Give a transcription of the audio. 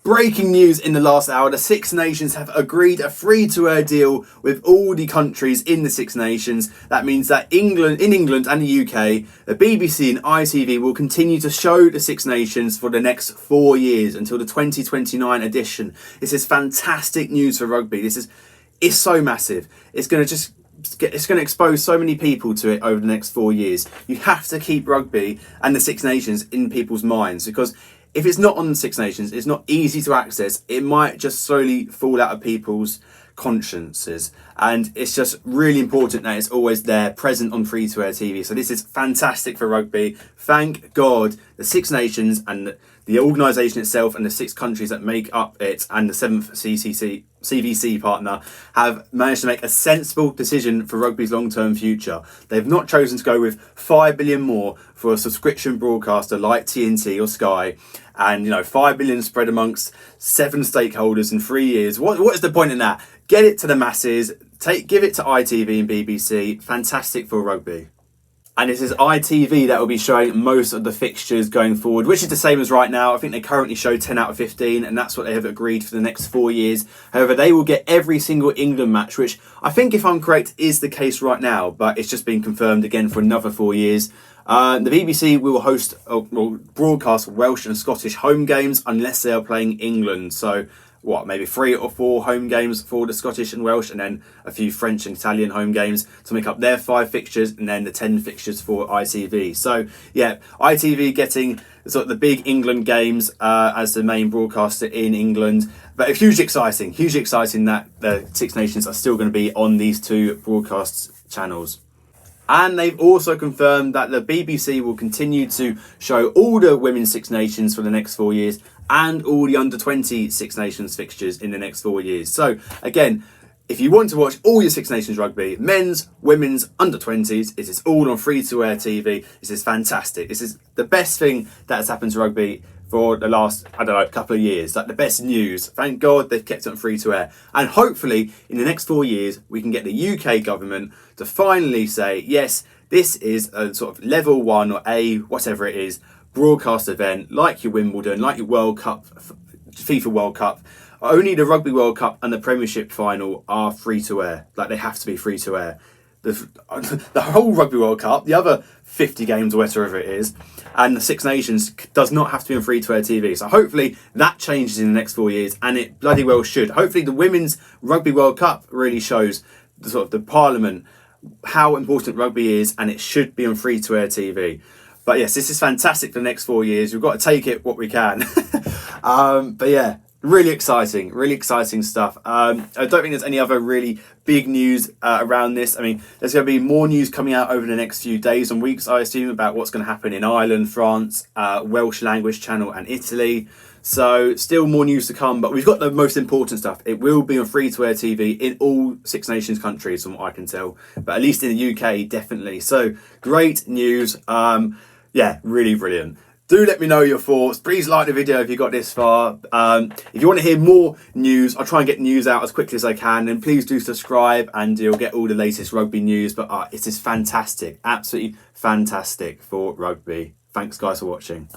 Breaking news in the last hour, the Six Nations have agreed a free-to-air deal with all the countries in the Six Nations. That means that in England and the UK, the BBC and ITV will continue to show the Six Nations for the next 4 years until the 2029 edition. This is fantastic news for rugby. It's so massive. It's going to expose so many people to it over the next 4 years. You have to keep rugby and the Six Nations in people's minds, because if it's not on the Six Nations, it's not easy to access. It might just slowly fall out of people's consciences. And it's just really important that it's always there, present on free-to-air TV. So this is fantastic for rugby. Thank God the Six Nations and the organisation itself and the 6 countries that make up it and the 7th CVC partner have managed to make a sensible decision for rugby's long-term future. They've not chosen to go with 5 billion more for a subscription broadcaster like TNT or Sky, and 5 billion spread amongst 7 stakeholders in 3 years. What is the point in that? Get it to the masses. Give it to ITV and BBC. Fantastic for rugby. And it is ITV that will be showing most of the fixtures going forward, which is the same as right now. I think they currently show 10 out of 15, and that's what they have agreed for the next 4 years. However, they will get every single England match, which I think, if I'm correct, is the case right now, but it's just been confirmed again for another 4 years. The BBC will broadcast Welsh and Scottish home games unless they are playing England. So maybe 3 or 4 home games for the Scottish and Welsh, and then a few French and Italian home games to make up their 5 fixtures, and then the 10 fixtures for ITV. So yeah, ITV getting sort of the big England games as the main broadcaster in England. But it's hugely exciting that the Six Nations are still going to be on these 2 broadcast channels. And they've also confirmed that the BBC will continue to show all the Women's Six Nations for the next 4 years and all the under-20 Six Nations fixtures in the next 4 years. So again, if you want to watch all your Six Nations rugby, men's, women's, under-20s, it is all on free-to-air TV. This is fantastic. This is the best thing that has happened to rugby for the last, couple of years. Like, the best news. Thank God they've kept it on free-to-air. And hopefully, in the next 4 years, we can get the UK government to finally say, yes, this is a sort of level 1 or A, whatever it is, broadcast event, like your Wimbledon, like your World Cup, FIFA World Cup. Only the Rugby World Cup and the Premiership final are free-to-air. Like, they have to be free-to-air. The whole Rugby World Cup, the other 50 games or whatever it is, and the Six Nations does not have to be on free-to-air TV. So hopefully that changes in the next 4 years, and it bloody well should. Hopefully the Women's Rugby World Cup really shows the Parliament how important rugby is, and it should be on free-to-air TV. But yes, this is fantastic for the next 4 years. We've got to take it what we can. But yeah, really exciting stuff. I don't think there's any other really big news around this. I mean, there's going to be more news coming out over the next few days and weeks, I assume, about what's going to happen in Ireland, France, Welsh language channel and Italy. So still more news to come, but we've got the most important stuff. It will be on free-to-air TV in all Six Nations countries, from what I can tell, but at least in the UK, definitely. So great news. Yeah, really brilliant. Do let me know your thoughts. Please like the video if you got this far. If you want to hear more news, I'll try and get news out as quickly as I can. And please do subscribe and you'll get all the latest rugby news. But it is fantastic. Absolutely fantastic for rugby. Thanks guys for watching.